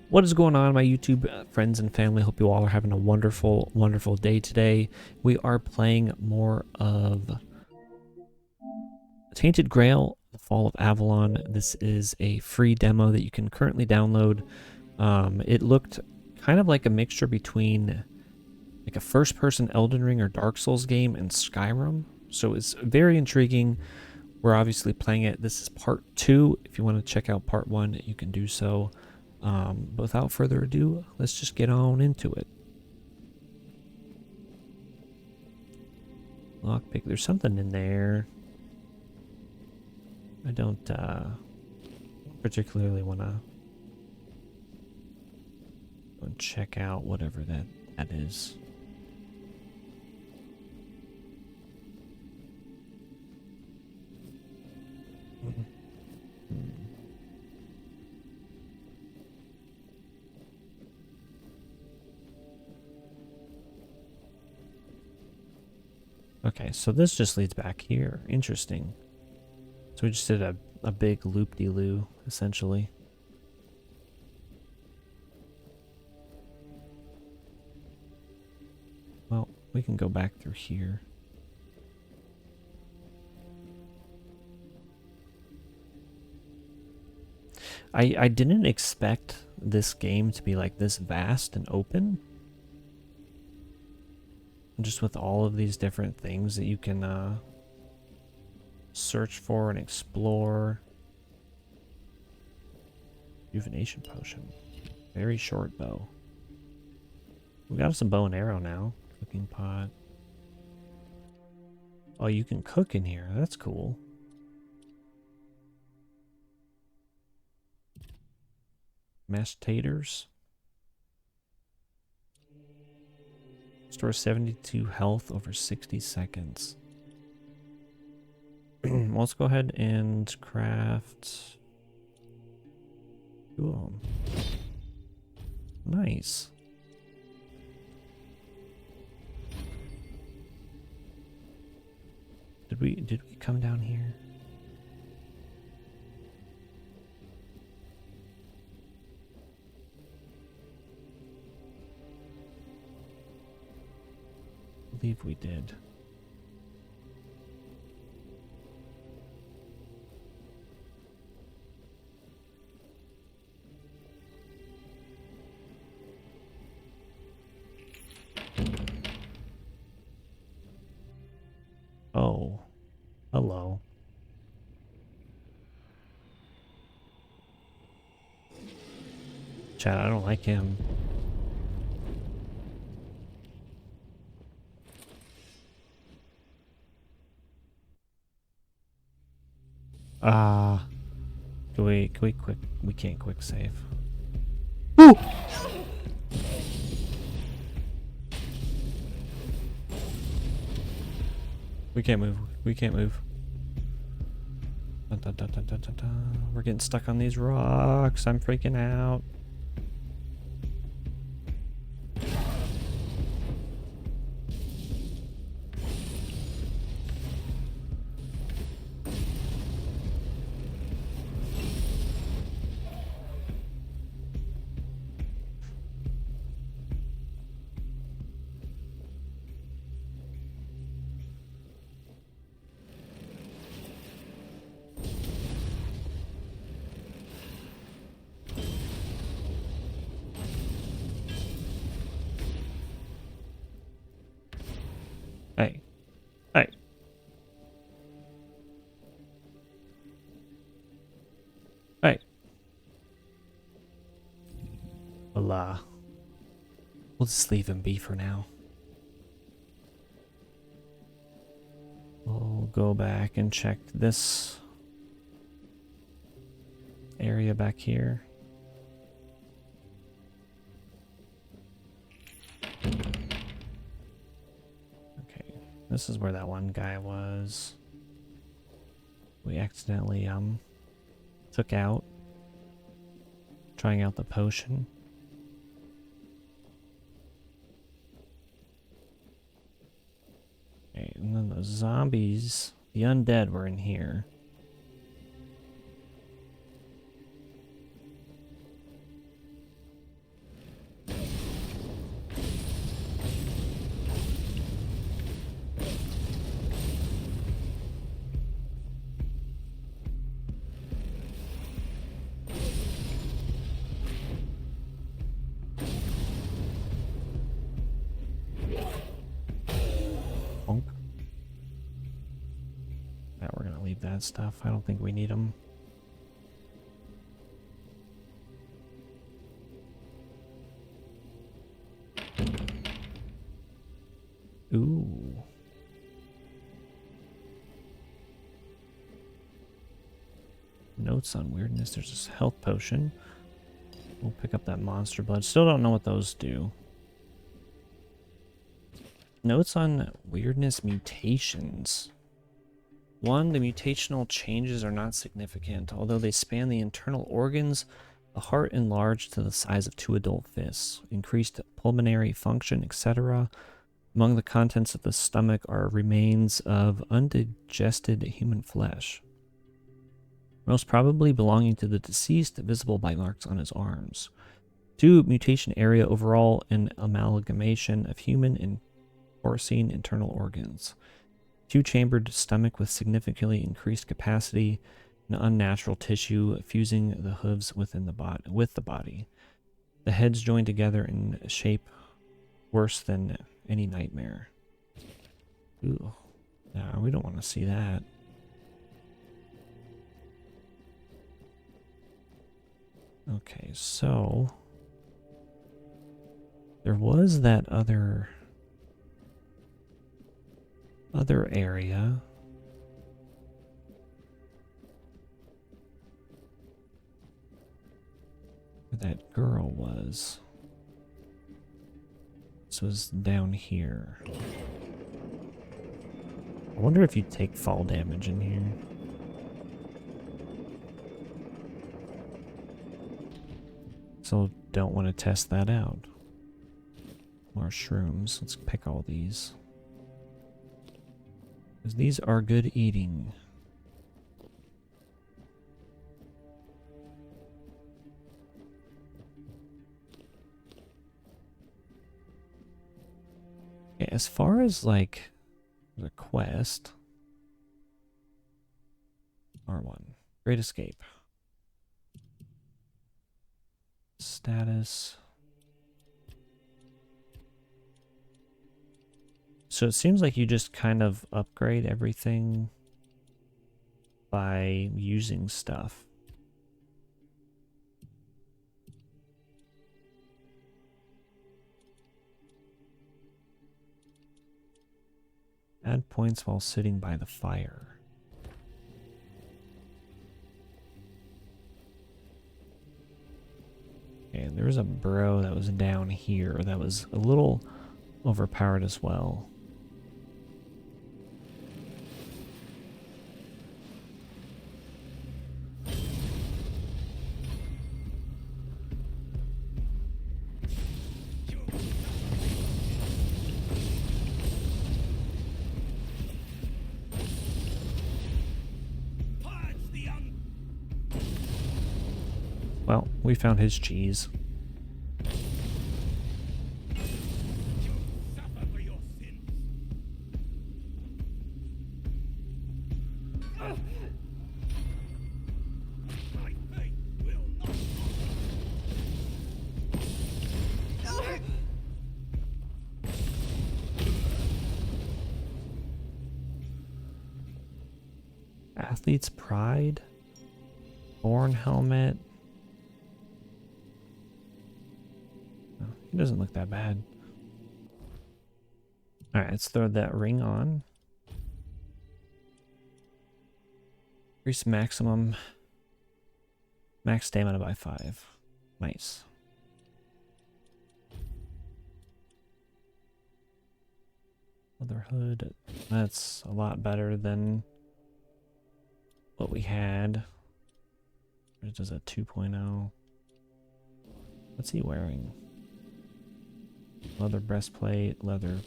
What is going on, my YouTube friends and family? Hope you all are having a wonderful, wonderful day today. We are playing more of Tainted Grail, The Fall of Avalon. This is a free demo that you can currently download. It looked kind of like a mixture between like a first-person Elden Ring or Dark Souls game and Skyrim. So it's very intriguing. We're obviously playing it. This is part 2. If you want to check out part 1, you can do so. But without further ado, let's just get on into it. Lockpick, there's something in there. I don't particularly want to check out whatever that is. Okay, so this just leads back here. Interesting. So we just did a big loop-de-loo, essentially. Well, we can go back through here. I didn't expect this game to be like this vast and open. Just with all of these different things that you can search for and explore. Rejuvenation potion. Very short bow. We got some bow and arrow now. Cooking pot. Oh, you can cook in here. That's cool. Mashed taters. Restore 72 health over 60 seconds. Well, let's go ahead and craft 2 of them. Nice. Did we come down here? I believe we did. Oh, hello. Chat, I don't like him. Can we quick? We can't quick save. Ooh! We can't move. We can't move. Dun, dun, dun, dun, dun, dun, dun. We're getting stuck on these rocks. I'm freaking out. Hey. Hey. Hey. Well, we'll just leave him be for now. We'll go back and check this area back here. This is where that one guy was. We accidentally took out. Trying out the potion. Okay, and then the zombies, the undead were in here. leave that stuff. I don't think we need them. Ooh. Notes on weirdness. There's this health potion. We'll pick up that monster blood. Still don't know what those do. Notes on weirdness mutations. 1. The mutational changes are not significant, although they span the internal organs. The heart enlarged to the size of 2 adult fists, increased pulmonary function, etc. Among the contents of the stomach are remains of undigested human flesh, most probably belonging to the deceased, visible bite marks on his arms. 2. Mutation area overall, an amalgamation of human and porcine internal organs. 2-chambered stomach with significantly increased capacity, an unnatural tissue fusing the hooves within the body. The heads joined together in a shape worse than any nightmare. Ooh. No, we don't want to see that. Okay, so there was that other area. Where that girl was. This was down here. I wonder if you take fall damage in here. So don't want to test that out. More shrooms. Let's pick all these. Because these are good eating. Okay, as far as like the quest. R1. Great Escape. Status. So it seems like you just kind of upgrade everything by using stuff. Add points while sitting by the fire. Okay, there was a bro that was down here that was a little overpowered as well. Well, we found his cheese. Athlete's Pride. Born helmet. He doesn't look that bad. Alright, let's throw that ring on. Increase max stamina by 5. Nice. Motherhood. That's a lot better than what we had. It does a 2.0. What's he wearing? Leather breastplate, leather.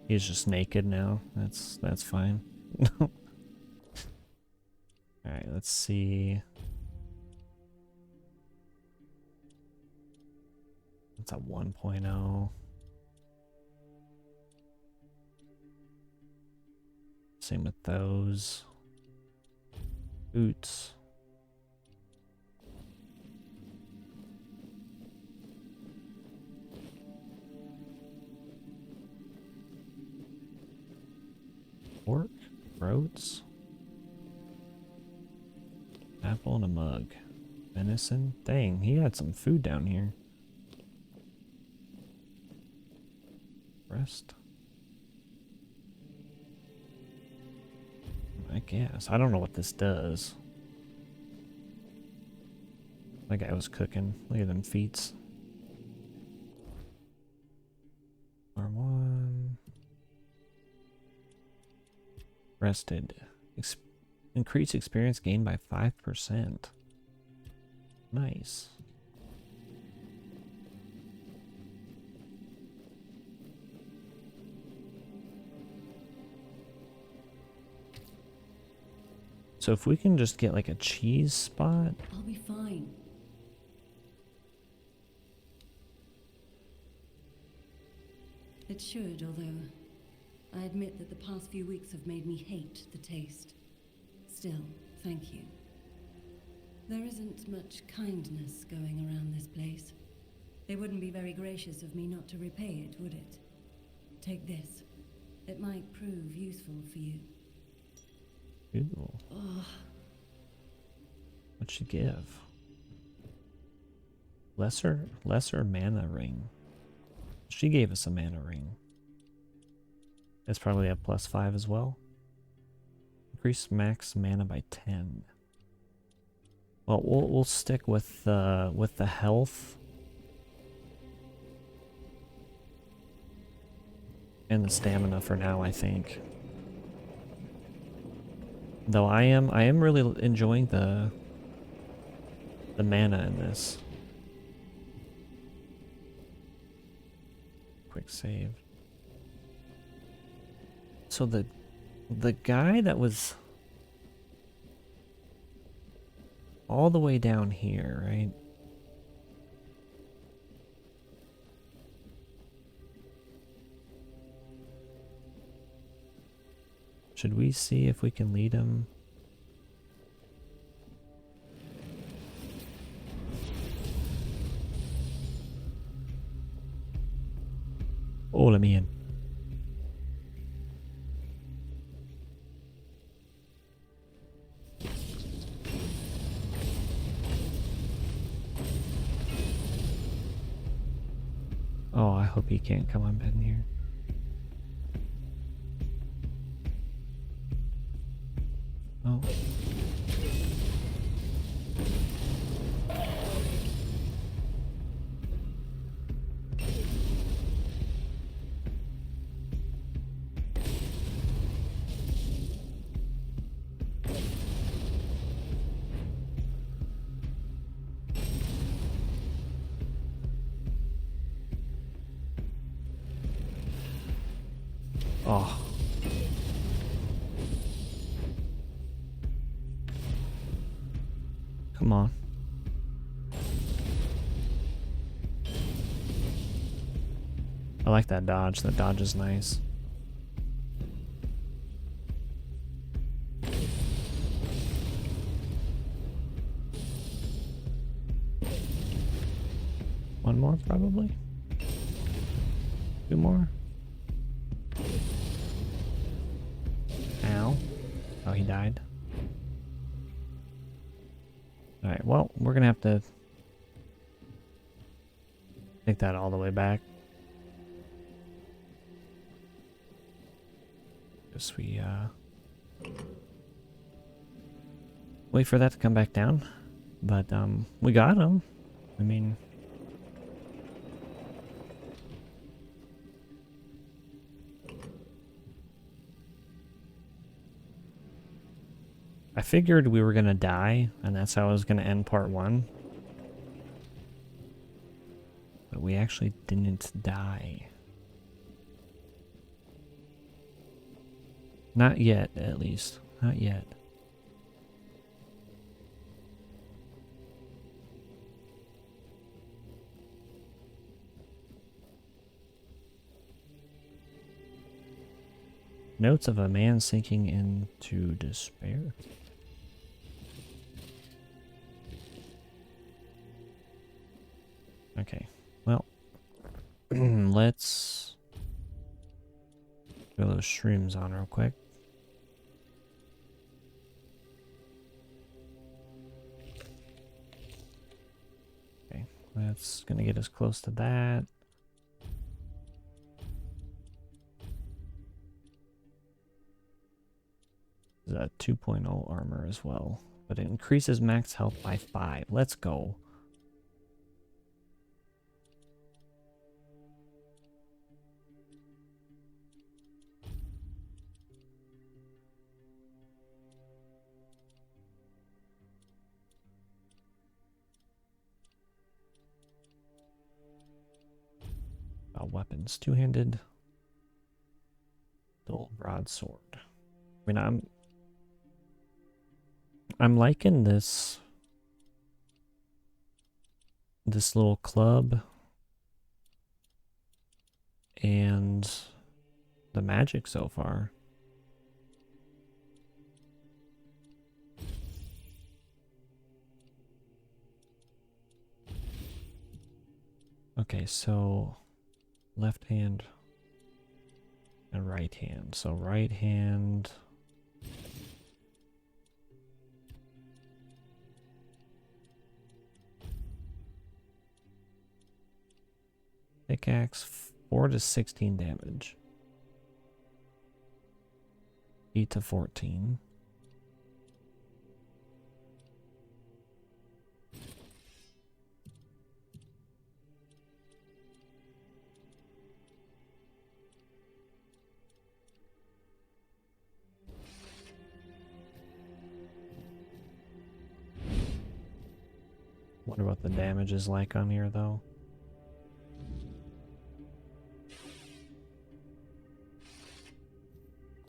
He's just naked now. That's fine. Alright, let's see. That's a 1.0. Same with those. Boots. Pork? Roast? Oats. Apple and a mug. Venison. Dang, he had some food down here. Rest. I guess. I don't know what this does. That guy was cooking. Look at them feats. R1. Rested. Increased experience gained by 5%. Nice. So if we can just get like a cheese spot. I'll be fine. It should, although I admit that the past few weeks have made me hate the taste. Still, thank you. There isn't much kindness going around this place. It wouldn't be very gracious of me not to repay it, would it? Take this. It might prove useful for you. Ooh. Oh. What'd she give? Lesser mana ring. She gave us a mana ring. It's probably a +5 as well. Increase max mana by 10. Well, we'll stick with the health and the stamina for now, I think. Though I am really enjoying the mana in this. Quick save. So the guy that was all the way down here, right? Should we see if we can lead him? Oh, let me in. Oh, I hope he can't come up in here. Oh. Oh. Come on. I like that dodge. That dodge is nice. One more, probably. Two more. Ow. Oh, he died. Alright, well, we're gonna have to take that all the way back. Guess we, wait for that to come back down. But, we got him. I mean... I figured we were gonna die, and that's how I was gonna end part 1. But we actually didn't die. Not yet, at least. Not yet. Notes of a man sinking into despair. Okay, well, let's throw those shrooms on real quick. That's gonna get us close to that. This is a 2.0 armor as well, but it increases max health by 5. Let's go. Weapons, two-handed, dual broadsword. I mean, I'm liking this little club and the magic so far. Okay, so left hand and right hand. So right hand. Pickaxe, 4 to 16 damage. 8 to 14. Wonder what the damage is like on here, though.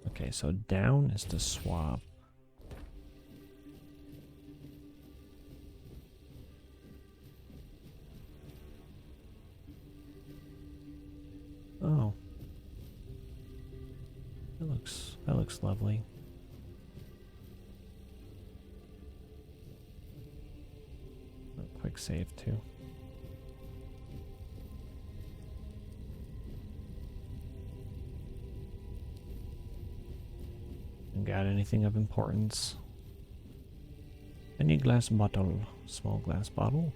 Okay, so down is to swap. Oh. That looks lovely. A quick save too. Got anything of importance? Any glass bottle? Small glass bottle.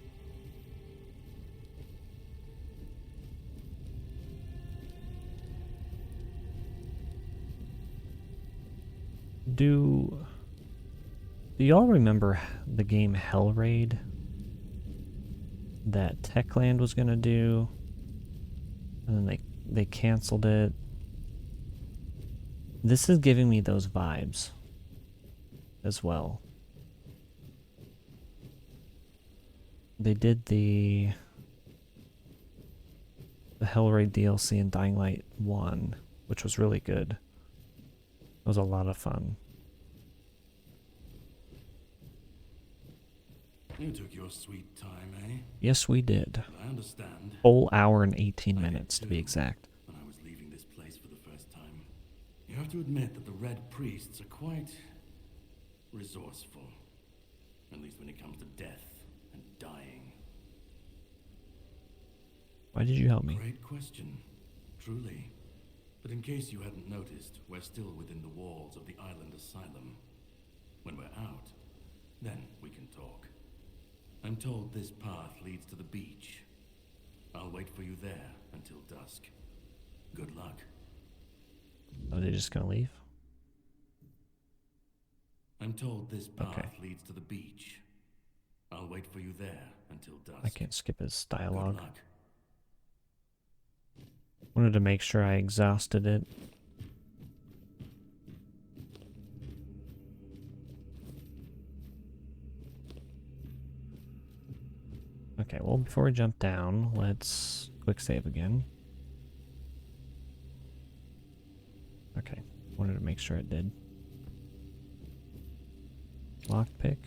Do y'all remember the game Hellraid that Techland was gonna do, and then they canceled it? This is giving me those vibes as well. They did the Hellraid DLC in Dying Light 1, which was really good. It was a lot of fun. You took your sweet time, eh? Yes, we did. I understand. Whole hour and 18 minutes to be exact. When I was leaving this place for the first time, you have to admit that the Red Priests are quite resourceful. At least when it comes to death and dying. Why did you help me? Great question, truly. But in case you hadn't noticed, we're still within the walls of the island asylum. When we're out, then we can talk. I'm told this path leads to the beach. I'll wait for you there until dusk. Good luck. Are they just gonna leave? I'm told this path leads to the beach. I'll wait for you there until dusk. I can't skip his dialogue. Good luck. Wanted to make sure I exhausted it. Okay, well, before we jump down, let's quick save again. Okay, wanted to make sure it did. Lockpick,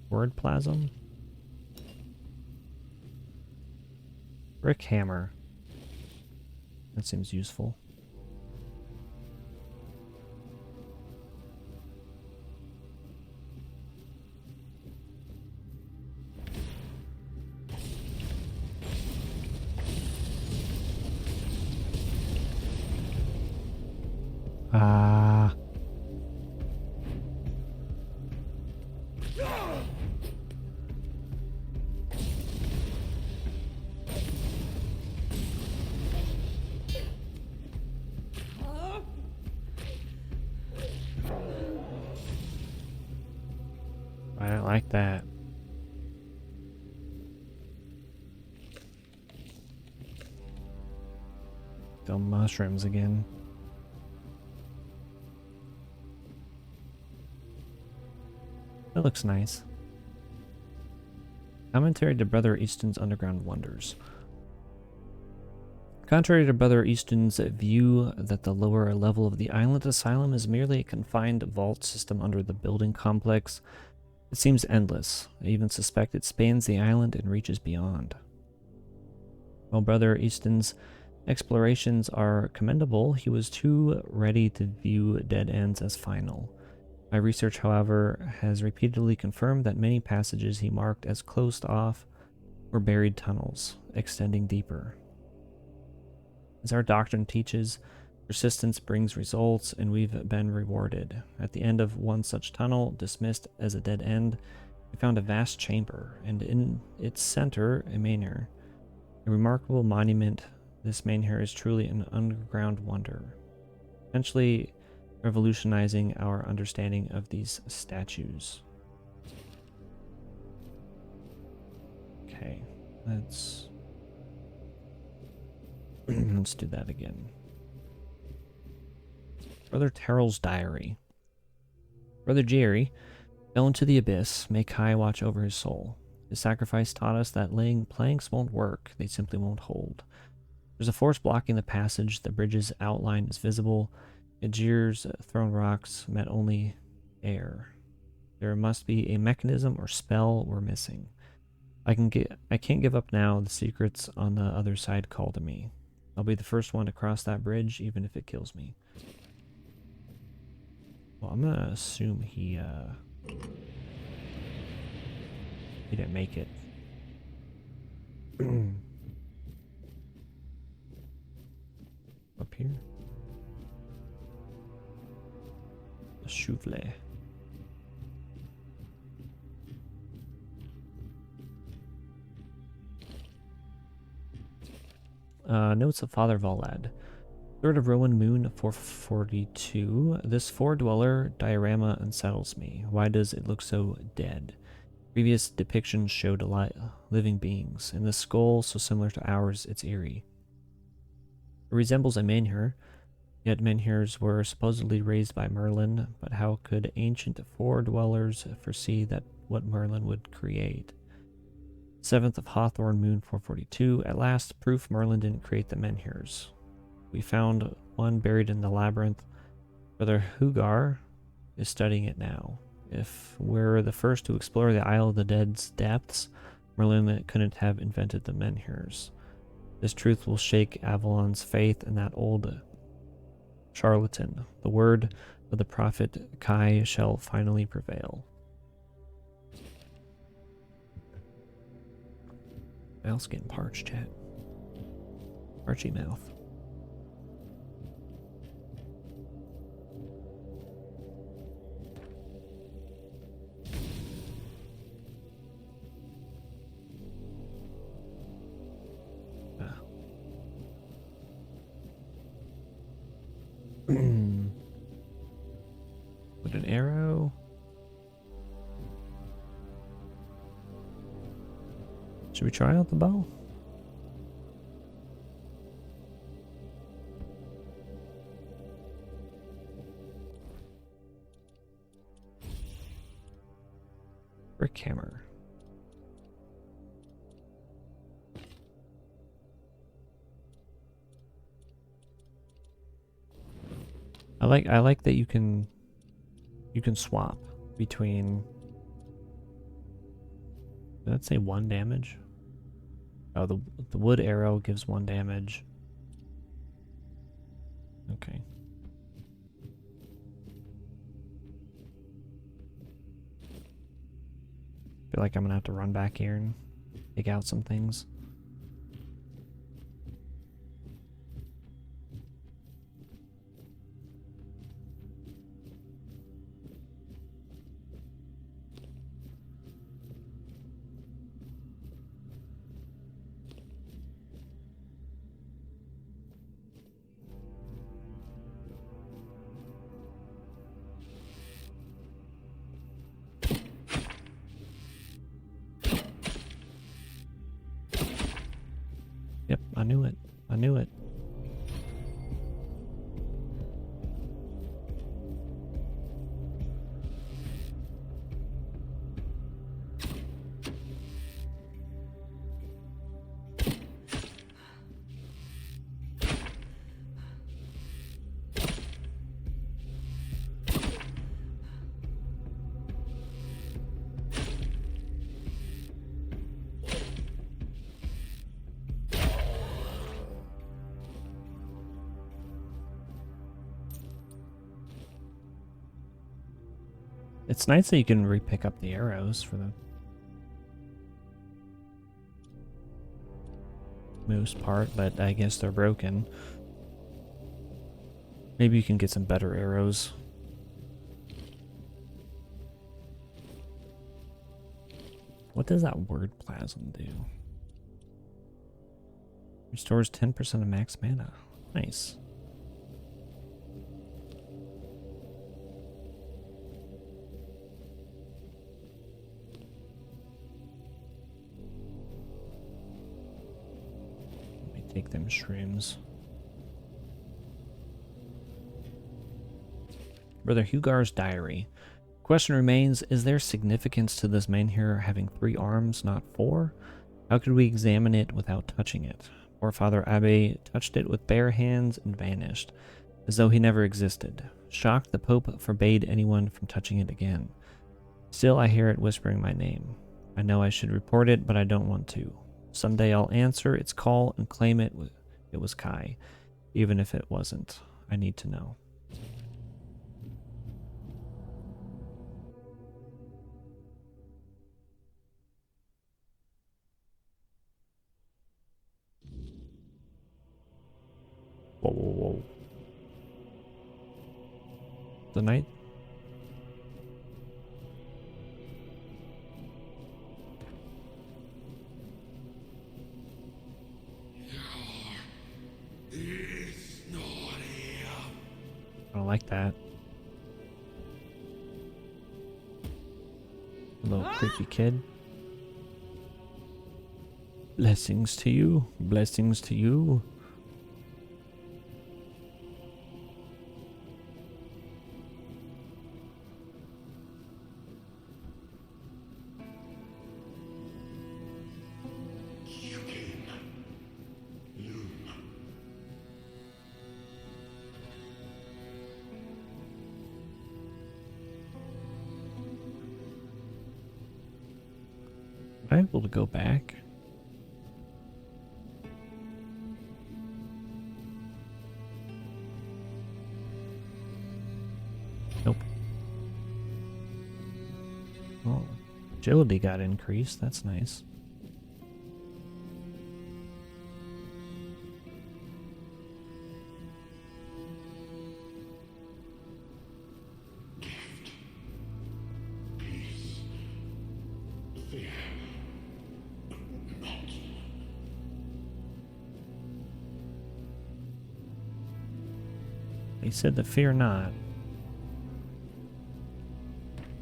word plasm, brick hammer. That seems useful. like that. Still mushrooms again. That looks nice. Commentary to Brother Easton's Underground Wonders. Contrary to Brother Easton's view that the lower level of the island asylum is merely a confined vault system under the building complex, it seems endless. I even suspect it spans the island and reaches beyond. While Brother Easton's explorations are commendable, he was too ready to view dead ends as final. My research, however, has repeatedly confirmed that many passages he marked as closed off were buried tunnels, extending deeper. As our doctrine teaches, persistence brings results, and we've been rewarded. At the end of one such tunnel, dismissed as a dead end, we found a vast chamber, and in its center, a menhir. A remarkable monument. This menhir is truly an underground wonder, potentially revolutionizing our understanding of these statues. Okay, let's do that again. Brother Terrell's diary. Brother Jerry fell into the abyss. May Kai watch over his soul. His sacrifice taught us that laying planks won't work, they simply won't hold. There's a force blocking the passage, the bridge's outline is visible. Ajir's thrown rocks met only air. There must be a mechanism or spell we're missing. I can't give up now. The secrets on the other side call to me. I'll be the first one to cross that bridge, even if it kills me. Well, I'm gonna assume he didn't make it. Up here. The Chouvelet. Notes of Father Volad. 3rd of Rowan Moon 442. This four-dweller diorama unsettles me. Why does it look so dead? Previous depictions showed living beings. In the skull, so similar to ours, it's eerie. It resembles a menhir, yet menhirs were supposedly raised by Merlin, but how could ancient four-dwellers foresee that what Merlin would create? 7th of Hawthorn Moon 442. At last, proof Merlin didn't create the menhirs. We found one buried in the labyrinth. Brother Hugar is studying it now. If we're the first to explore the Isle of the Dead's depths, Merlin couldn't have invented the menhirs. This truth will shake Avalon's faith in that old charlatan. The word of the prophet Kai shall finally prevail. Mouth's getting parched, chat. Parchy mouth. With an arrow. Should we try out the bow? Brick hammer. I like that you can swap between. Did that say 1 damage? Oh, the wood arrow gives 1 damage. Okay. Feel like I'm gonna have to run back here and take out some things. Yep, I knew it. I knew it. It's nice that you can re-pick up the arrows for the most part, but I guess they're broken. Maybe you can get some better arrows. What does that word plasm do? Restores 10% of max mana. Nice. Let me take them shrooms. Brother Hugar's diary. Question remains, is there significance to this man here having 3 arms, not 4? How could we examine it without touching it? Poor Father Abbe touched it with bare hands and vanished, as though he never existed. Shocked, the Pope forbade anyone from touching it again. Still, I hear it whispering my name. I know I should report it, but I don't want to. Someday I'll answer its call and claim it was Kai. Even if it wasn't, I need to know. Whoa, whoa, whoa. The knight? I don't like that. A little creepy kid. Blessings to you. Blessings to you. Am I able to go back? Nope. Well, agility got increased. That's nice. He said to fear not.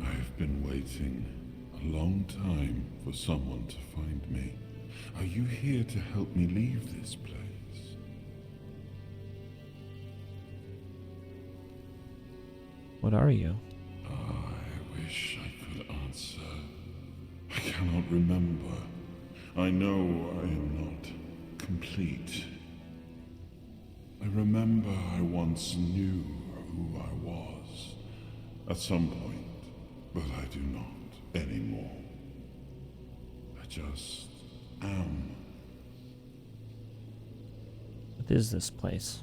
I've been waiting a long time for someone to find me. Are you here to help me leave this place? What are you? I wish I could answer. I cannot remember. I know I am not complete. I remember I once knew who I was at some point, but I do not anymore. I just am. What is this place?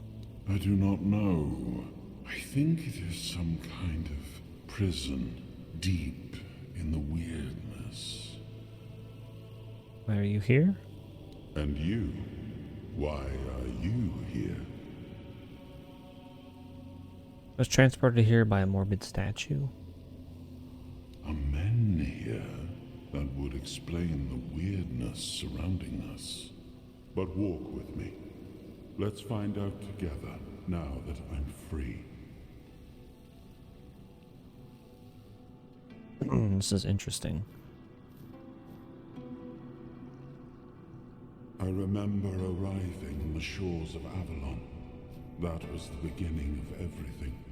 I do not know. I think it is some kind of prison deep in the weirdness. Why are you here? And you? Why are you here? I was transported here by a morbid statue. Are men here? That would explain the weirdness surrounding us. But walk with me. Let's find out together, now that I'm free. This is interesting. I I remember arriving on the shores of Avalon. That was the beginning of everything.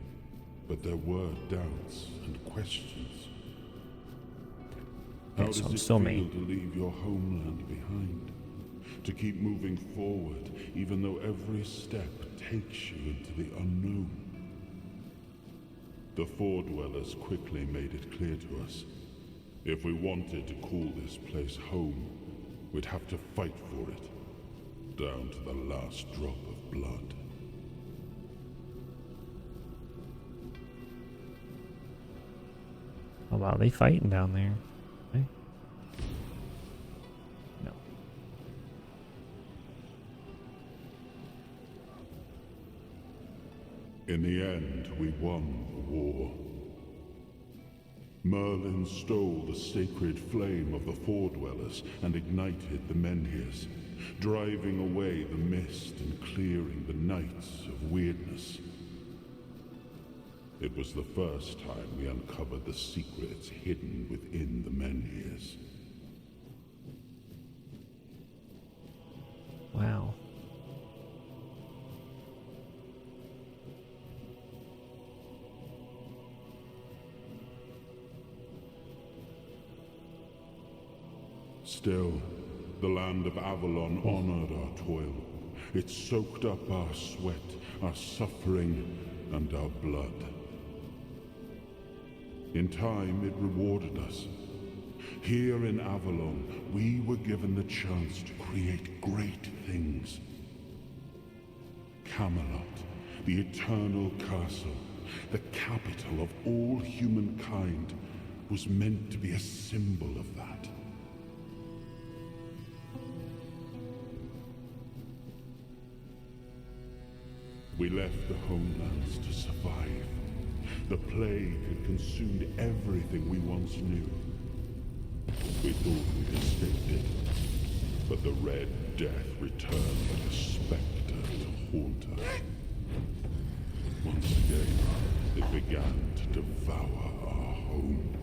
But there were doubts and questions. How does so I'm it still feel me. to leave your homeland behind? To keep moving forward, even though every step takes you into the unknown? The Four Dwellers quickly made it clear to us. If we wanted to call this place home, we'd have to fight for it, down to the last drop of blood. Oh wow, they fighting down there. Okay. No. In the end, we won the war. Merlin stole the sacred flame of the Four Dwellers and ignited the Menhirs, driving away the mist and clearing the nights of weirdness. It was the first time we uncovered the secrets hidden within the Menhirs. Wow. Still, the land of Avalon honored our toil. It soaked up our sweat, our suffering, and our blood. In time, it rewarded us. Here in Avalon, we were given the chance to create great things. Camelot, the eternal castle, the capital of all humankind, was meant to be a symbol of that. We left the homelands to survive. The plague had consumed everything we once knew. We thought we'd escaped it, but the Red Death returned like a specter to haunt us. Once again, it began to devour our home.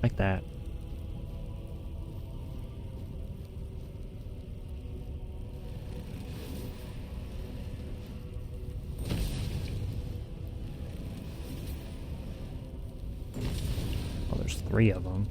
Like that. Oh, there's 3 of them.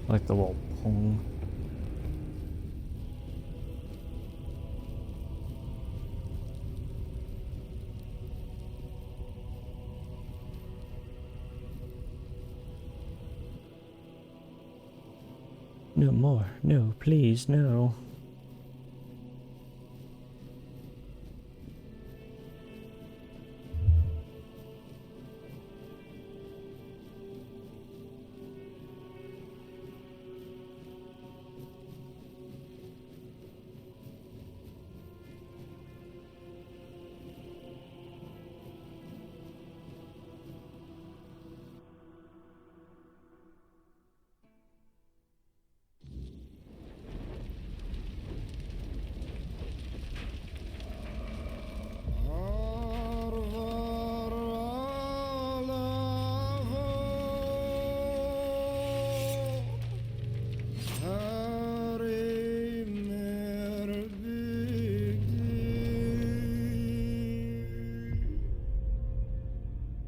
Like the little pong. No more. No, please, no.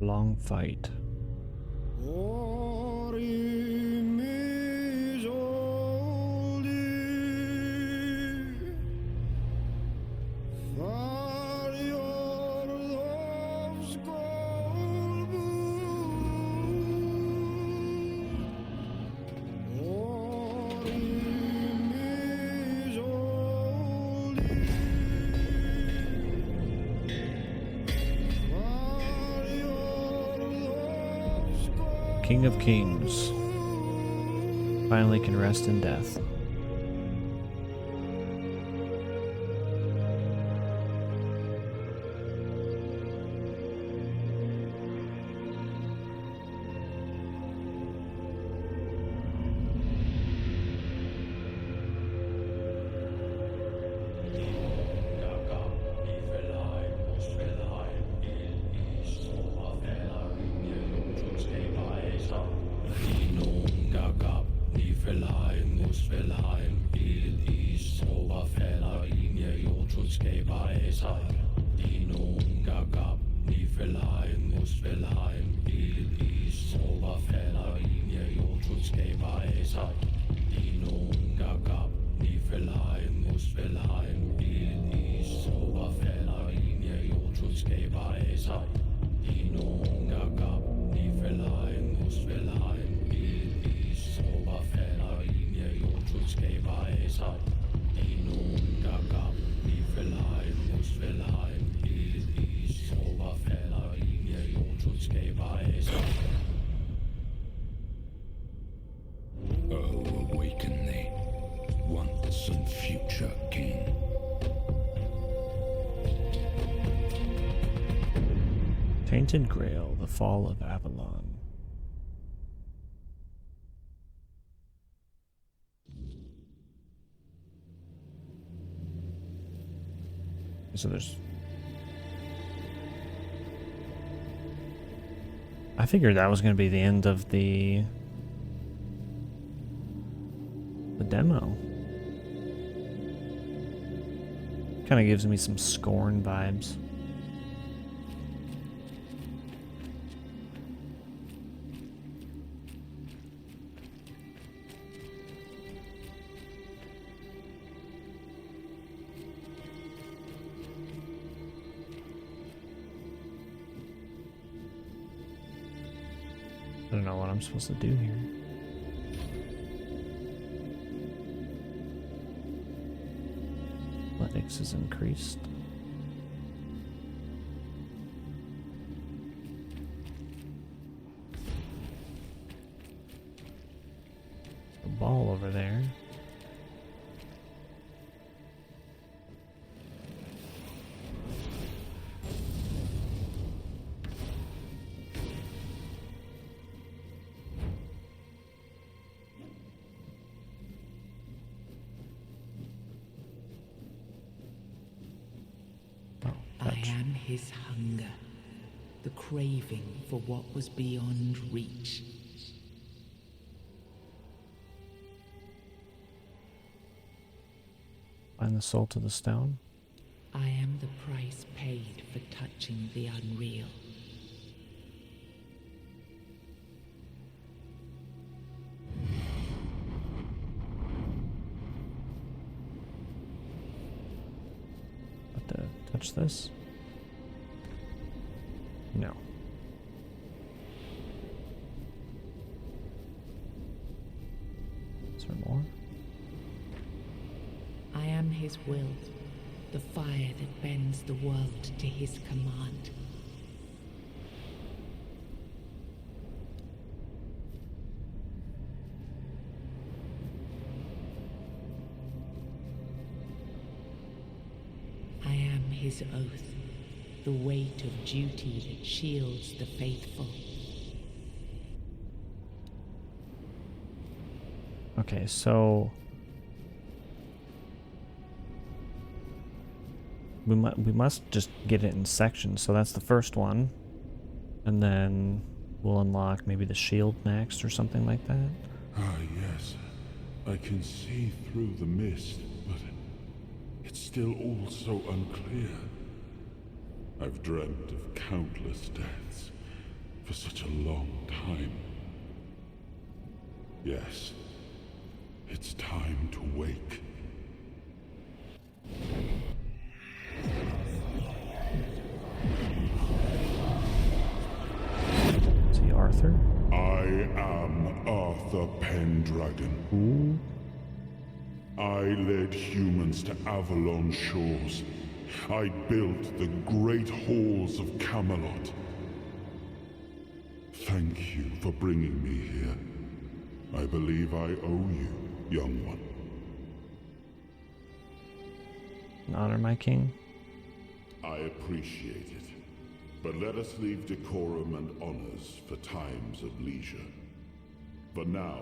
Long fight. King of Kings, finally can rest in death. Oh, awaken thee, once and future king. Tainted Grail, the Fall of Avalon. So there's... I figured that was going to be the end of the demo. Kind of gives me some Scorn vibes. I don't know what I'm supposed to do here. Athletics is increased. The ball over there. I am his hunger, the craving for what was beyond reach. Find the soul to the stone. I am the price paid for touching the unreal. Have to touch this? No. Is there more? I am his will, the fire that bends the world to his command. I am his oath, the weight of duty that shields the faithful. Okay, so we must just get it in sections. So that's the first one, and then we'll unlock maybe the shield next or something like that. Ah, yes. I can see through the mist, but it's still all so unclear. I've dreamt of countless deaths for such a long time. Yes, it's time to wake. See Arthur? I am Arthur Pendragon. Ooh. I led humans to Avalon shores. I built the great halls of Camelot. Thank you for bringing me here. I believe I owe you, young one. An honor, my king. I appreciate it. But let us leave decorum and honors for times of leisure. For now,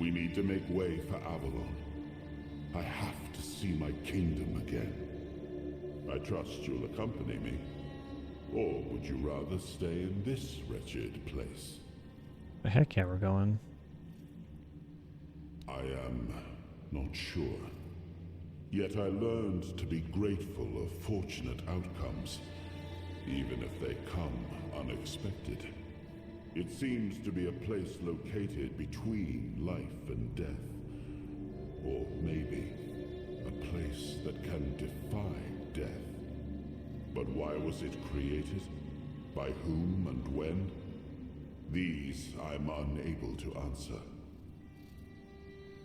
we need to make way for Avalon. I have to see my kingdom again. I trust you'll accompany me. Or would you rather stay in this wretched place? Heck yeah, we're going. I am not sure. Yet I learned to be grateful of fortunate outcomes, even if they come unexpected. It seems to be a place located between life and death. Or maybe a place that can defy death. But why was it created? By whom and when? These I'm unable to answer.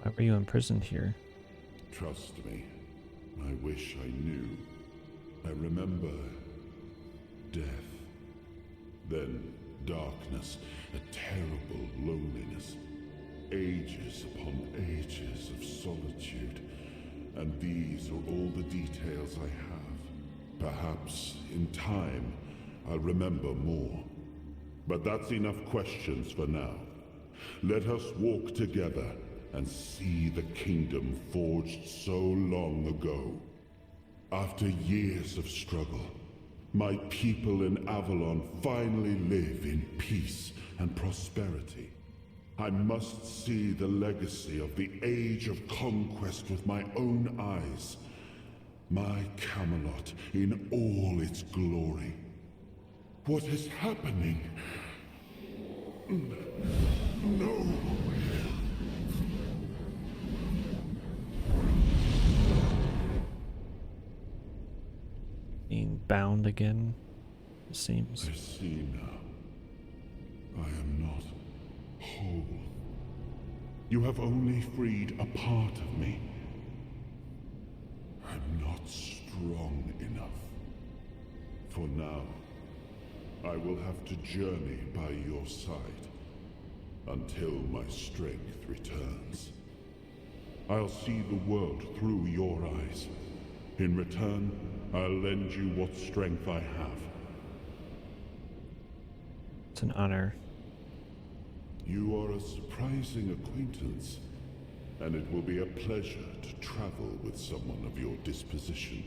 Why were you imprisoned here? Trust me, I wish I knew. I remember death, then darkness, a terrible loneliness, ages upon ages of solitude, and these are all the details I have. Perhaps in time I'll remember more. But that's enough questions for now. Let us walk together and see the kingdom forged so long ago. After years of struggle, my people in Avalon finally live in peace and prosperity. I must see the legacy of the Age of Conquest with my own eyes. My Camelot in all its glory. What is happening? No! Being bound again, it seems. I see now. I am not whole. You have only freed a part of me. I'm not strong enough. For now, I will have to journey by your side until my strength returns. I'll see the world through your eyes. In return, I'll lend you what strength I have. It's an honor. You are a surprising acquaintance, and it will be a pleasure to travel with someone of your disposition.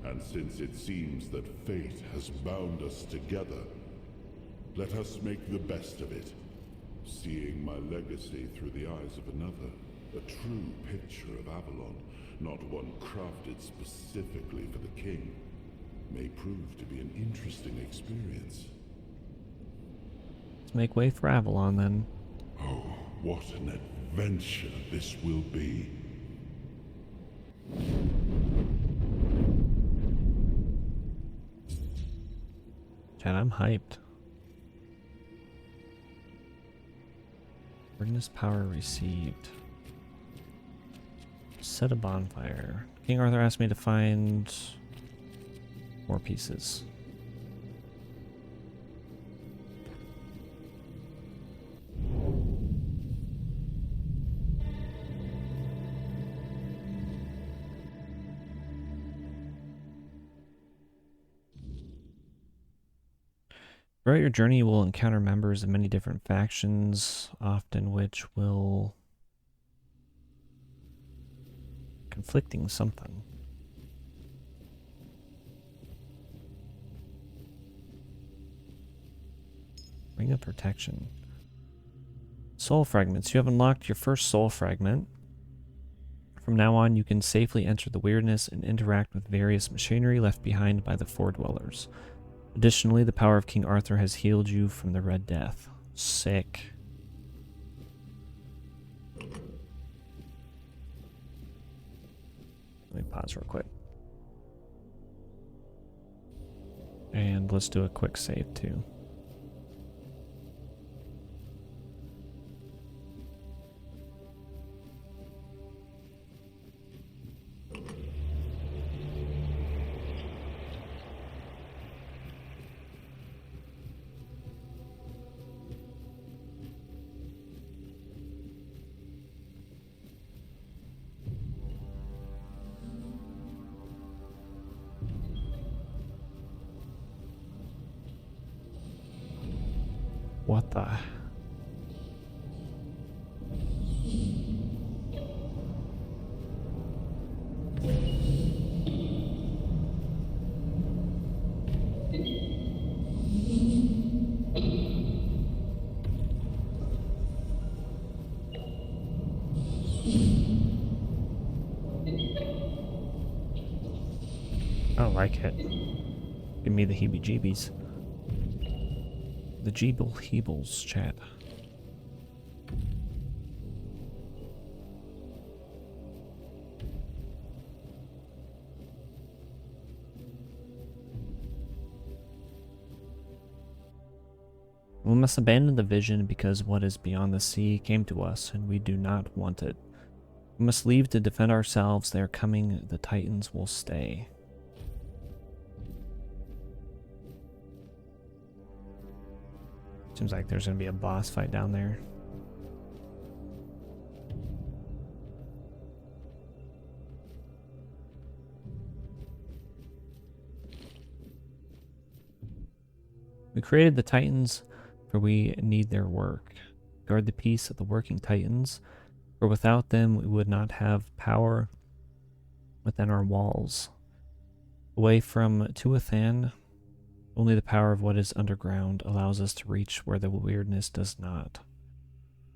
And since it seems that fate has bound us together, let us make the best of it, seeing my legacy through the eyes of another, a true picture of Avalon, not one crafted specifically for the king, may prove to be an interesting experience. Let's make way for Avalon then. Oh, what an adventure this will be. Chad, I'm hyped. Witness power received. Set a bonfire. King Arthur asked me to find more pieces. Throughout your journey, you will encounter members of many different factions, often which will conflicting something. Ring of Protection. Soul fragments. You have unlocked your first soul fragment. From now on, you can safely enter the weirdness and interact with various machinery left behind by the Four Dwellers. Additionally, the power of King Arthur has healed you from the Red Death. Sick. Let me pause real quick. And let's do a quick save too. What the? I don't like it. Give me the heebie-jeebies. The Jeeble-heebles, chat. We must abandon the vision because what is beyond the sea came to us, and we do not want it. We must leave to defend ourselves. They are coming. The Titans will stay. Seems like there's going to be a boss fight down there. We created the Titans, for we need their work. Guard the peace of the working Titans, for without them we would not have power within our walls. Away from Tuathan, only the power of what is underground allows us to reach where the weirdness does not.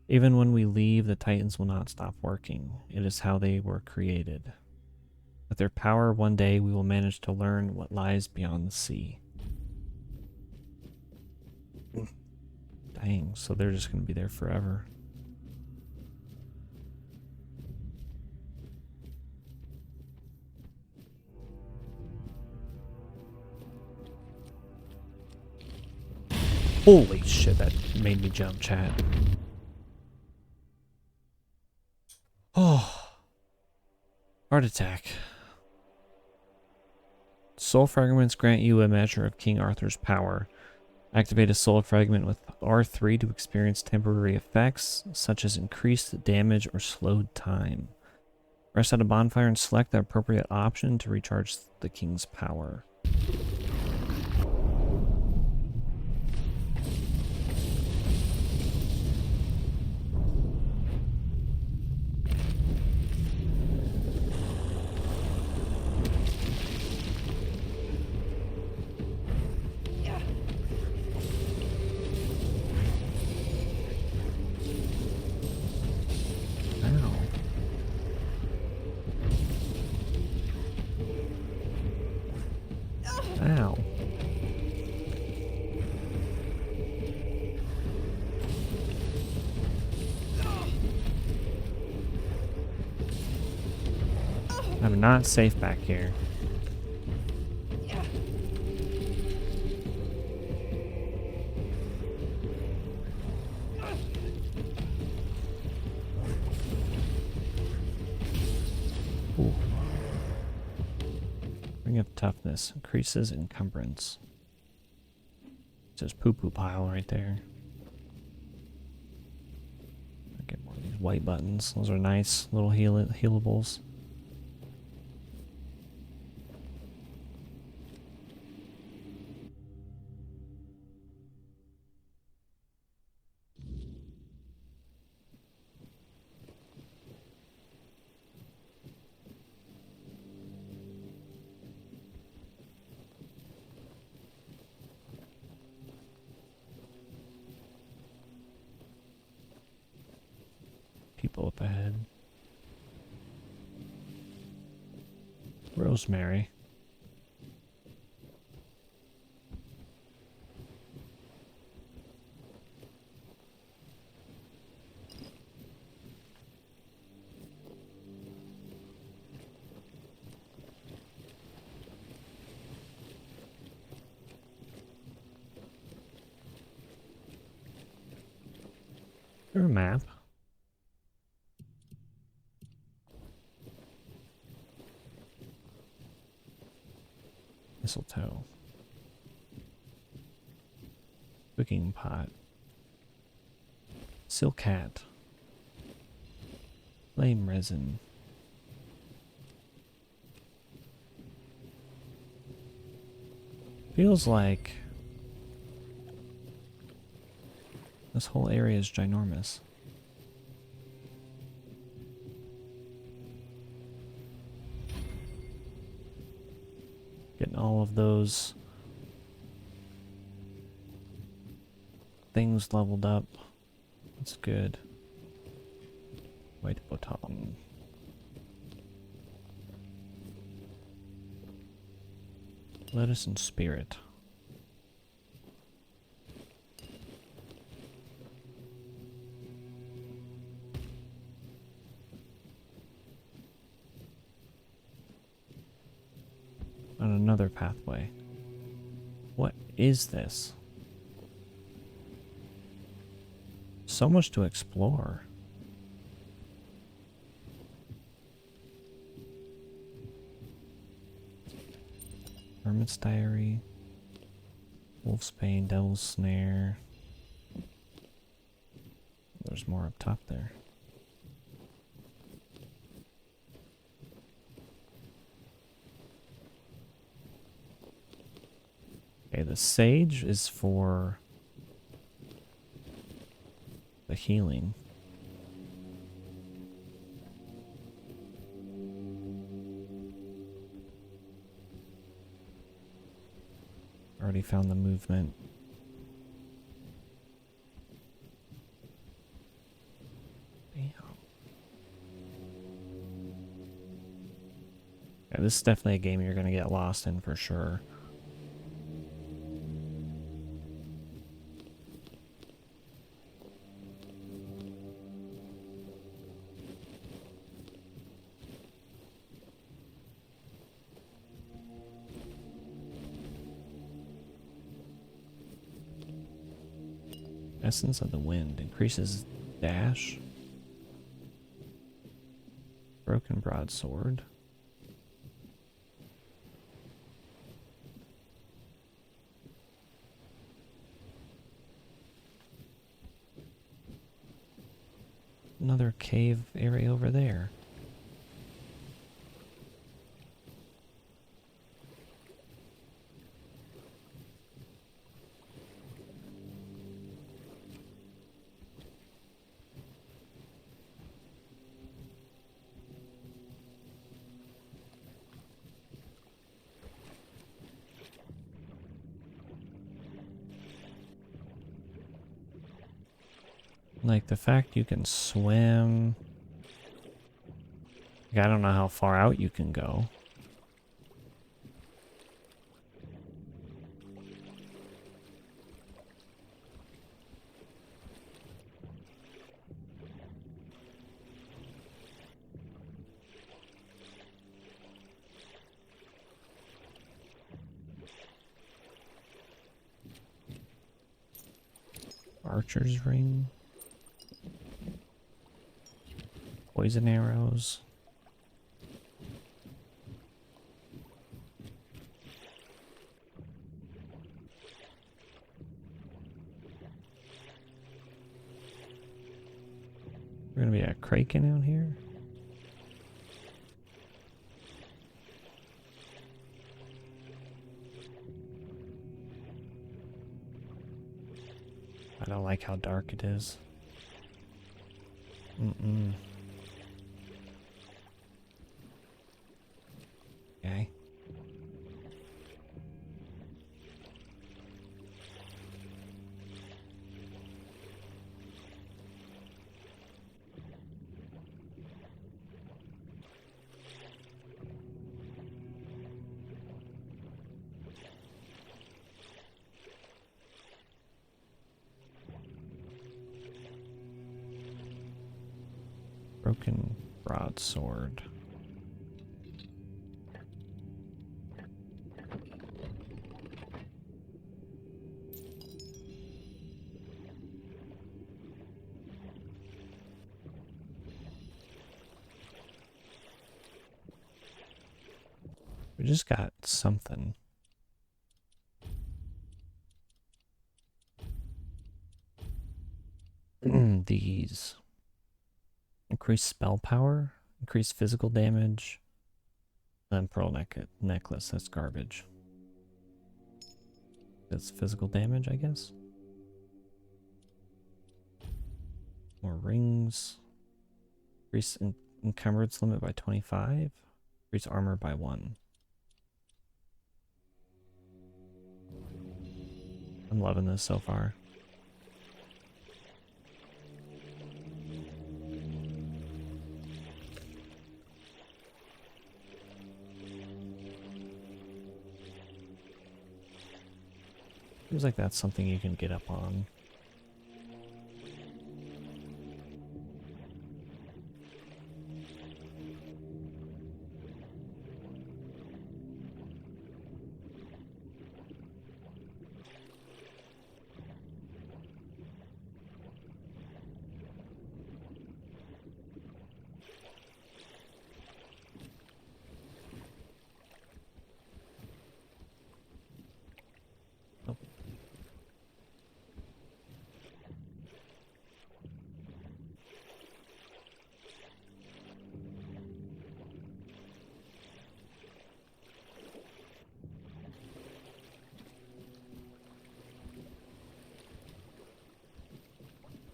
Even when we leave, the Titans will not stop working. It is how they were created. With their power, one day we will manage to learn what lies beyond the sea. Dang, so they're just going to be there forever. Holy shit, that made me jump, chat. Oh. Heart attack. Soul fragments grant you a measure of King Arthur's power. Activate a soul fragment with R3 to experience temporary effects, such as increased damage or slowed time. Rest at a bonfire and select the appropriate option to recharge the king's power. Ow. I'm not safe back here. Ooh. Ring of toughness increases encumbrance. It says poo-poo pile right there. I get more of these white buttons. Those are nice little healables. People up ahead. Rosemary. Is there a map? Mistletoe. Cooking pot. Silk hat. Flame resin. Feels like This whole area is ginormous. Getting all of those things leveled up. That's good. White button. Lettuce and spirit. On another pathway. What is this? So much to explore. Hermit's Diary. Wolfsbane, Devil's Snare. There's more up top there. Okay, the sage is for the healing. Already found the movement. Damn. Yeah, this is definitely a game you're gonna get lost in for sure. Essence of the Wind increases dash. Broken Broadsword. Another cave area over there. Like the fact you can swim. Like, I don't know how far out you can go. Archer's Ring. Poison arrows. We're gonna be a kraken out here. I don't like how dark it is. Okay. Broken Broadsword. We just got something. These. Increase spell power, increase physical damage, then pearl necklace, that's garbage. That's physical damage, I guess. More rings. Increase encumbrance limit by 25. Increase armor by 1. I'm loving this so far. Seems like that's something you can get up on.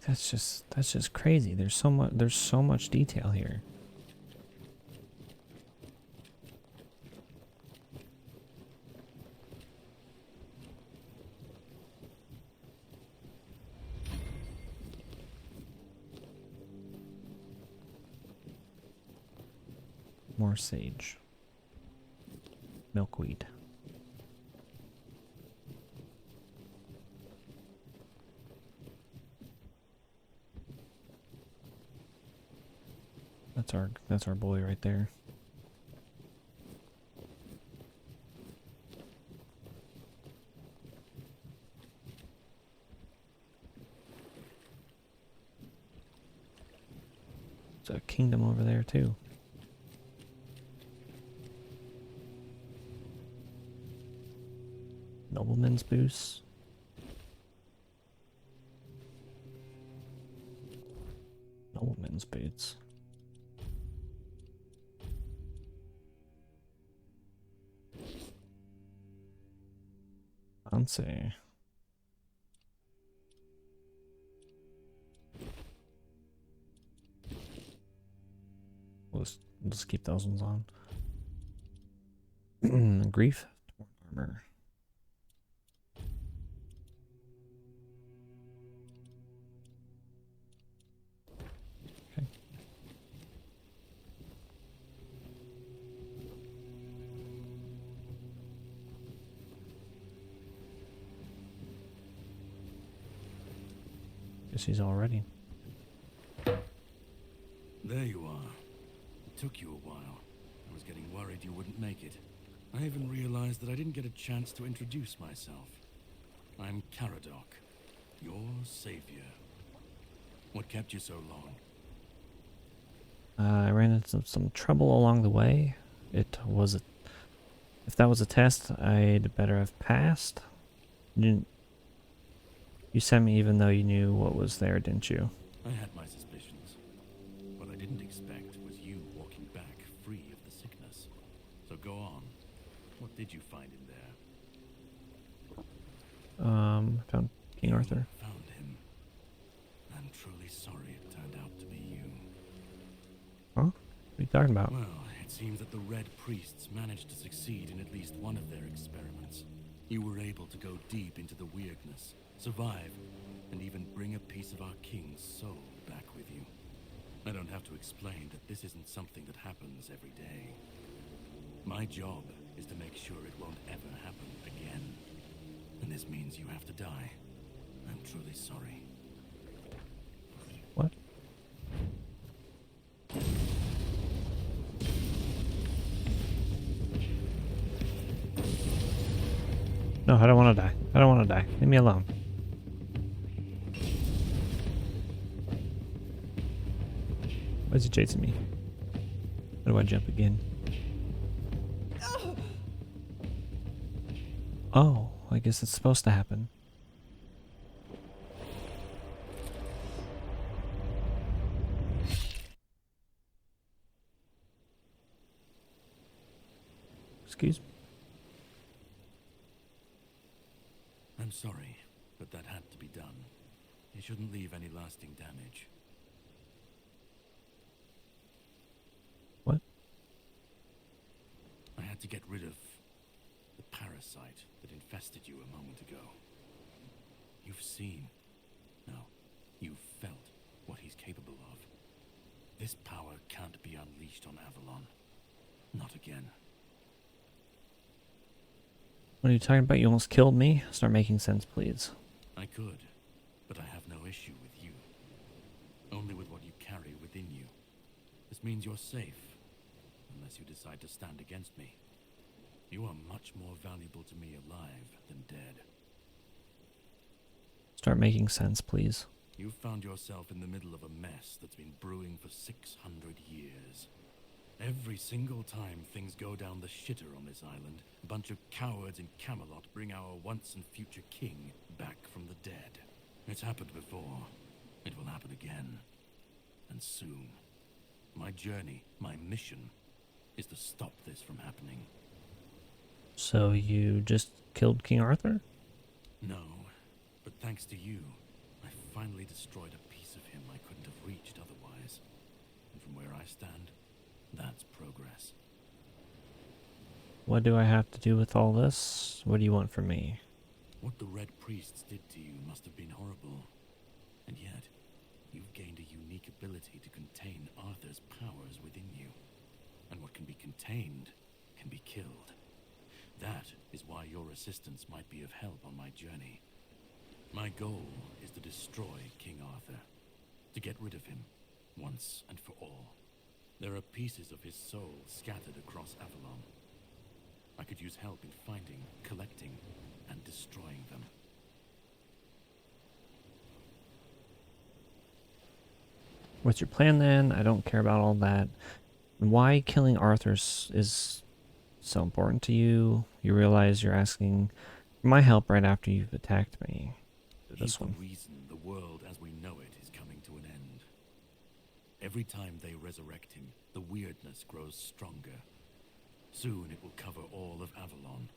That's just crazy. There's so much detail here. More sage. Milkweed. That's our boy right there. There's a kingdom over there too. Nobleman's boots. Nobleman's boots. Fancy. We'll just keep those ones on. Grief. Armor. Okay. Guess he's all ready. There you are. It took you a while. I was getting worried you wouldn't make it. I even realized that I didn't get a chance to introduce myself. I'm Caradoc, your savior. What kept you so long? I ran into some trouble along the way. If that was a test, I'd better have passed. You sent me even though you knew what was there, didn't you? I had my suspicions. What I didn't expect was you walking back free of the sickness. So go on. What did you find in there? Found King Arthur. Found him. I'm truly sorry it turned out to be you. Huh? What are you talking about? Well, it seems that the Red Priests managed to succeed in at least one of their experiments. You were able to go deep into the weirdness, survive, and even bring a piece of our king's soul back with you. I don't have to explain that this isn't something that happens every day. My job is to make sure it won't ever happen again. And this means you have to die. I'm truly sorry. What? No, I don't want to die. I don't want to die. Leave me alone. Why is he chasing me? How do I jump again? Oh, I guess it's supposed to happen. Excuse me. I'm sorry, but that had to be done. You shouldn't leave any lasting damage. had to get rid of the parasite that infested you a moment ago. You've seen, no, you've felt what he's capable of. This power can't be unleashed on Avalon. Not again. What are you talking about? You almost killed me? Start making sense, please. I could, but I have no issue with you. Only with what you carry within you. This means you're safe, unless you decide to stand against me. You are much more valuable to me alive than dead. Start making sense, please. You've found yourself in the middle of a mess that's been brewing for 600 years. Every single time things go down the shitter on this island, a bunch of cowards in Camelot bring our once and future king back from the dead. It's happened before. It will happen again. And soon. My journey, my mission, is to stop this from happening. So you just killed King Arthur? No, but thanks to you, I finally destroyed a piece of him I couldn't have reached otherwise. And from where I stand, that's progress. What do I have to do with all this? What do you want from me? What the Red Priests did to you must have been horrible. And yet, you've gained a unique ability to contain Arthur's powers within you. And what can be contained can be killed. That is why your assistance might be of help on my journey. My goal is to destroy King Arthur. To get rid of him, once and for all. There are pieces of his soul scattered across Avalon. I could use help in finding, collecting, and destroying them. What's your plan then? I don't care about all that. Why killing Arthur is so important to you? You realize you're asking for my help right after you've attacked me. He's This one. the reason the world as we know it is coming to an end. Every time they resurrect him, the weirdness grows stronger. Soon it will cover all of Avalon,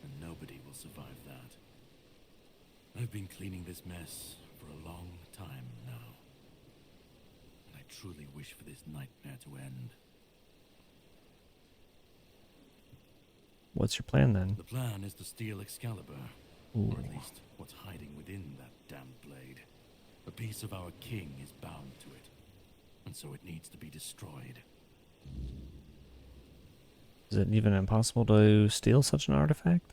and nobody will survive that. I've been cleaning this mess for a long time now. And I truly wish for this nightmare to end. What's your plan then? The plan is to steal Excalibur, Ooh. or at least what's hiding within that damned blade. A piece of our king is bound to it, and so it needs to be destroyed. Is it even impossible to steal such an artifact?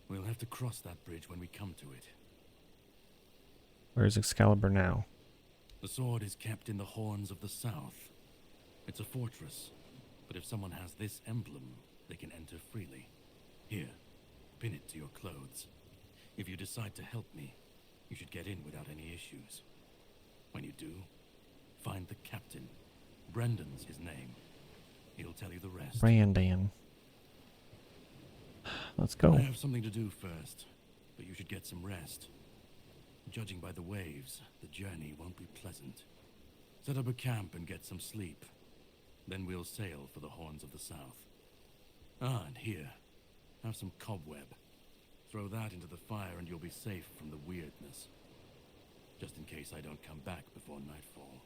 We'll have to cross that bridge when we come to it. Where's Excalibur now? The sword is kept in the Horns of the South. It's a fortress, but if someone has this emblem, they can enter freely. Here, pin it to your clothes. If you decide to help me, you should get in without any issues. When you do, find the captain. Brendan's his name. He'll tell you the rest. Brandon. Let's go. I have something to do first, but you should get some rest. Judging by the waves, the journey won't be pleasant. Set up a camp and get some sleep. Then we'll sail for the Horns of the South. Ah, and here, have some cobweb. Throw that into the fire and you'll be safe from the weirdness. Just in case I don't come back before nightfall.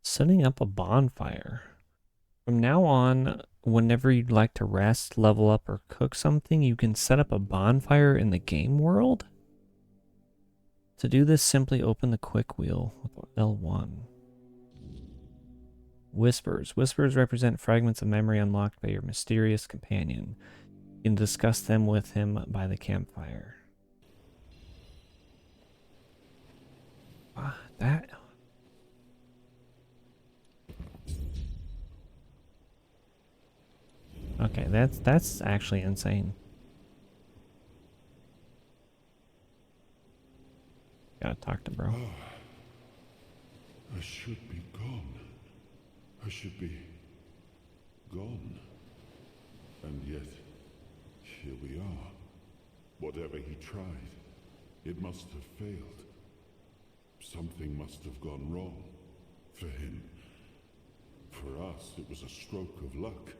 Setting up a bonfire. From now on, whenever you'd like to rest, level up, or cook something, you can set up a bonfire in the game world? To do this, simply open the quick wheel with L1. Whispers. Whispers represent fragments of memory unlocked by your mysterious companion. You can discuss them with him by the campfire. Ah, that... Okay, that's actually insane. Gotta talk to bro. I should be gone. I should be gone. And yet, here we are. Whatever he tried, it must have failed. Something must have gone wrong. For him. For us, it was a stroke of luck.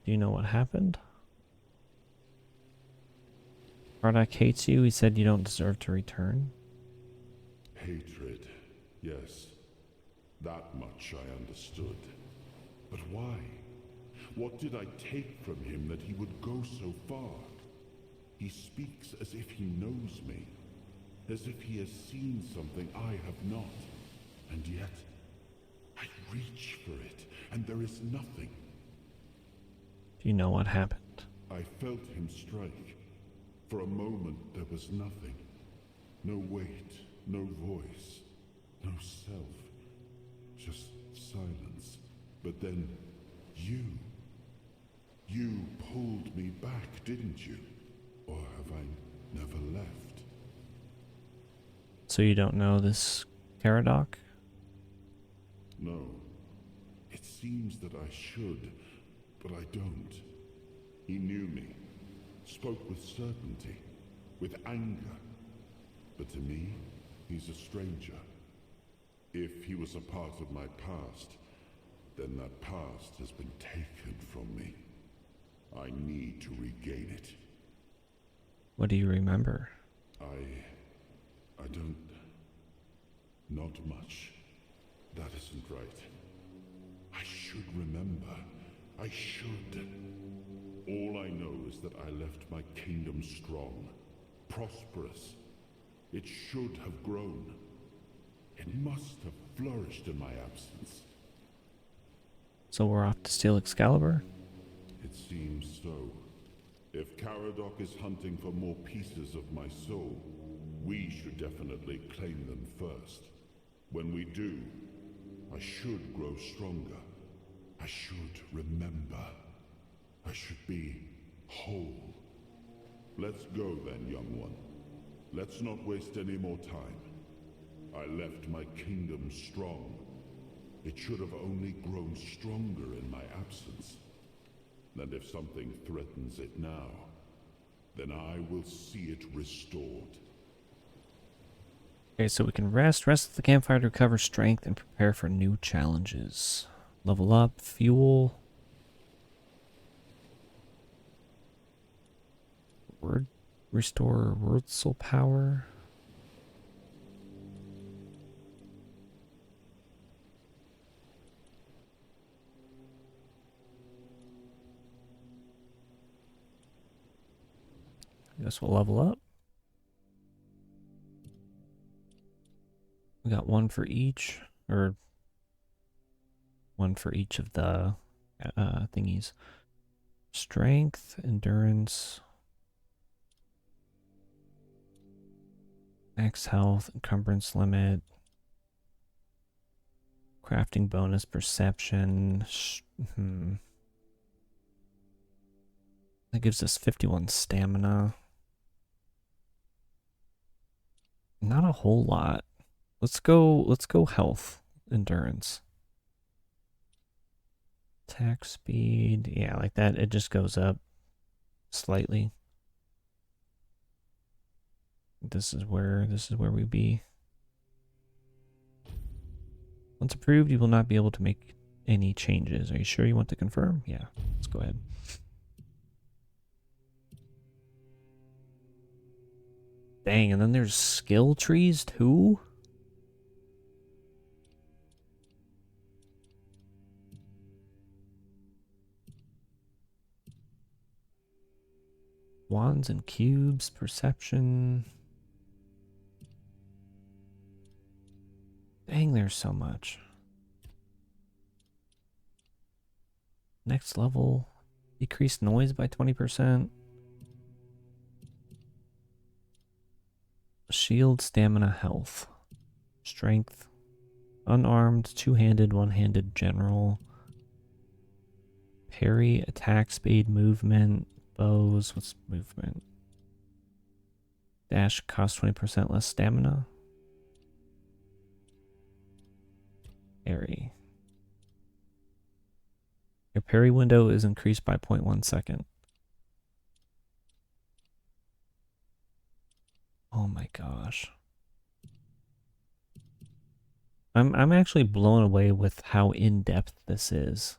Do you know what happened? Bardock hates you. He said you don't deserve to return. Hatred, yes. That much I understood. But why? What did I take from him that he would go so far? He speaks as if he knows me, as if he has seen something I have not. And yet, I reach for it, and there is nothing. Do you know what happened? I felt him strike. For a moment, there was nothing. No weight, no voice, no self. Just silence. But then, you pulled me back, didn't you? Or have I never left? So you don't know this Caradoc? No. It seems that I should, but I don't. He knew me, spoke with certainty, with anger. But to me, he's a stranger. If he was a part of my past, then that past has been taken from me. I need to regain it. What do you remember? I don't... Not much. That isn't right. I should remember. I should. All I know is that I left my kingdom strong, prosperous. It should have grown. It must have flourished in my absence. So we're off to steal Excalibur? It seems so. If Caradoc is hunting for more pieces of my soul, we should definitely claim them first. When we do, I should grow stronger. I should remember. I should be whole. Let's go then, young one. Let's not waste any more time. I left my kingdom strong. It should have only grown stronger in my absence. And if something threatens it now, then I will see it restored. Okay, so we can rest at the campfire to recover strength and prepare for new challenges. Level up, fuel. Restore word soul power. I guess we'll level up. We got one for each, or one for each of the thingies. Strength, endurance, max health, encumbrance limit, crafting bonus, perception. That gives us 51 stamina. Not a whole lot. Let's go health, endurance. Attack speed, yeah, like that, it just goes up slightly. This is where we be. Once approved, you will not be able to make any changes. Are you sure you want to confirm? Yeah, let's go ahead. Dang, and then there's skill trees too? Wands and cubes, perception. Dang, there's so much. Next level, decrease noise by 20%. Shield, stamina, health. Strength. Unarmed, two-handed, one-handed, general. Parry, attack speed, movement. Bows, what's movement? Dash costs 20% less stamina. Parry. Your parry window is increased by 0.1 second. Oh my gosh. I'm actually blown away with how in-depth this is.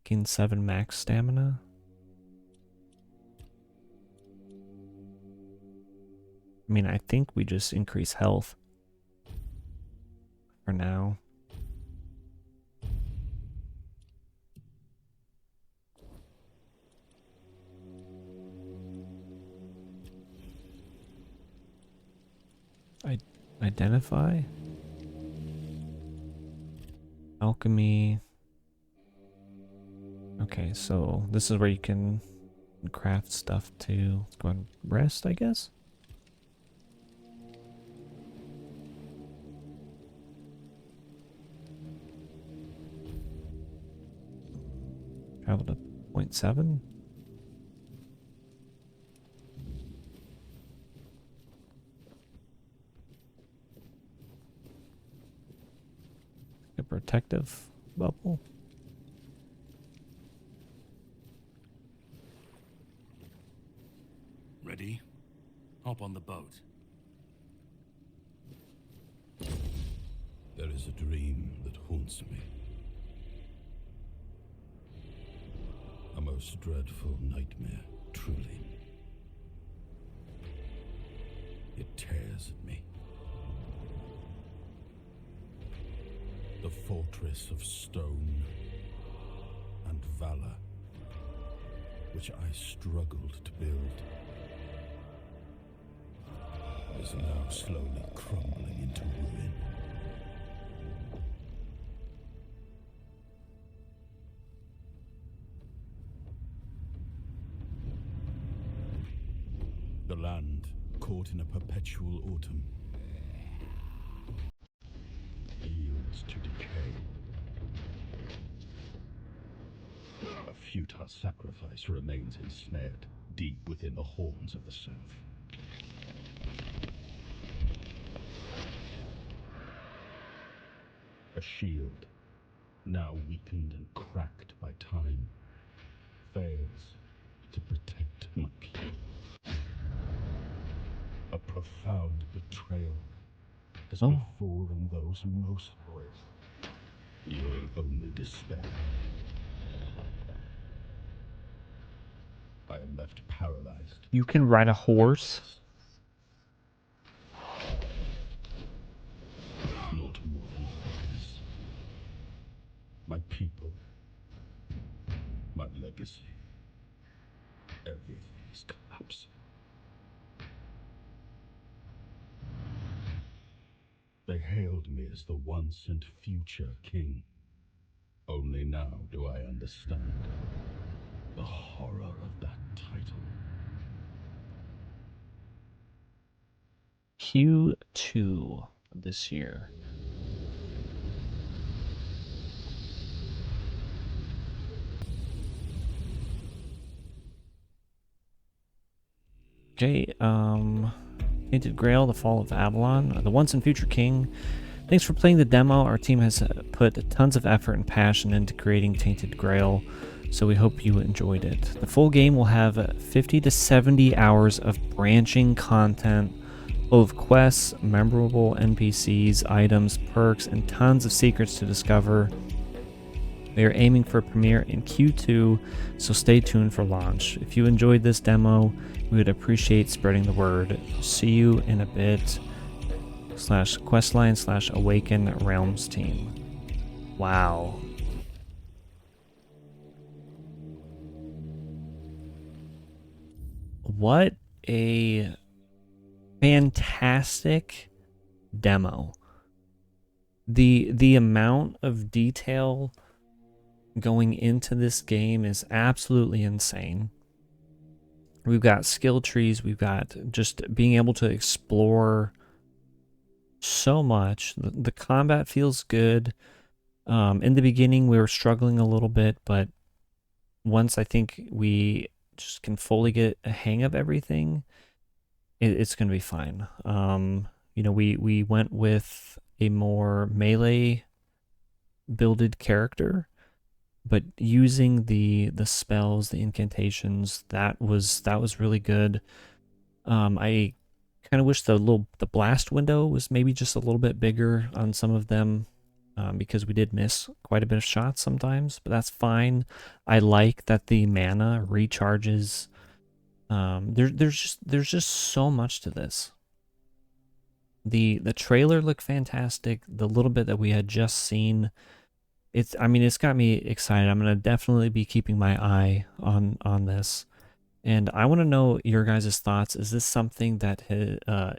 Gain 7 max stamina. I mean, I think we just increase health. for now. Identify? Alchemy. Okay, so this is where you can craft stuff to go and rest, I guess. Travel to 0.7. A protective bubble. Ready? Hop on the boat. There is a dream that haunts me. A most dreadful nightmare, truly. It tears at me. The fortress of stone and valor, which I struggled to build, is now slowly crumbling into ruin. The land, caught in a perpetual autumn, yields to decay. A futile sacrifice remains ensnared deep within the horns of the surf. A shield, now weakened and cracked by time, fails to protect my people. A profound betrayal has befallen those most loyal. Your only despair. I am left paralyzed. You can ride a horse. Not more than this. My people, my legacy, everything is collapsing. They hailed me as the once and future king. Only now do I understand the horror of that title. Q2 this year. Okay, Tainted Grail, The Fall of Avalon, the once and future king. Thanks for playing the demo. Our team has put tons of effort and passion into creating Tainted Grail, so we hope you enjoyed it. The full game will have 50 to 70 hours of branching content, full of quests, memorable NPCs, items, perks, and tons of secrets to discover. We are aiming for a premiere in Q2, so stay tuned for launch. If you enjoyed this demo, we would appreciate spreading the word. See you in a bit. /questline/Awaken Realms team. Wow. What a fantastic demo. The amount of detail going into this game is absolutely insane. We've got skill trees, we've got just being able to explore so much. The combat feels good. In the beginning we were struggling a little bit, but once I think we just can fully get a hang of everything, it's going to be fine. You know, we went with a more melee builded character, but using the spells, the incantations, that was really good. I kind of wish the blast window was maybe just a little bit bigger on some of them, because we did miss quite a bit of shots sometimes, but that's fine. I like that the mana recharges. There's just so much to this. The trailer looked fantastic. The little bit that we had just seen, I mean, it's got me excited. I'm gonna definitely be keeping my eye on this, and I want to know your guys' thoughts. Is this something that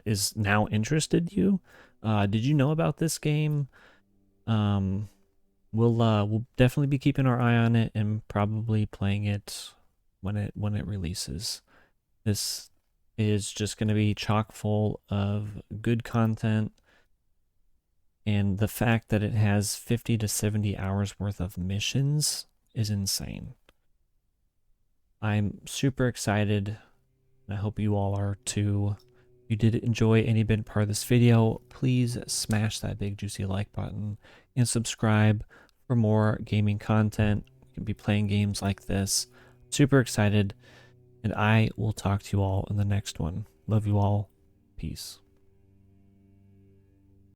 is now interested you? Did you know about this game? Um, we'll definitely be keeping our eye on it and probably playing it when it releases. This is just going to be chock full of good content, and the fact that it has 50 to 70 hours worth of missions is insane. I'm super excited, and I hope you all are too. If you did enjoy any bit part of this video, please smash that big juicy like button and subscribe for more gaming content. We can be playing games like this. Super excited, and I will talk to you all in the next one. Love you all. Peace.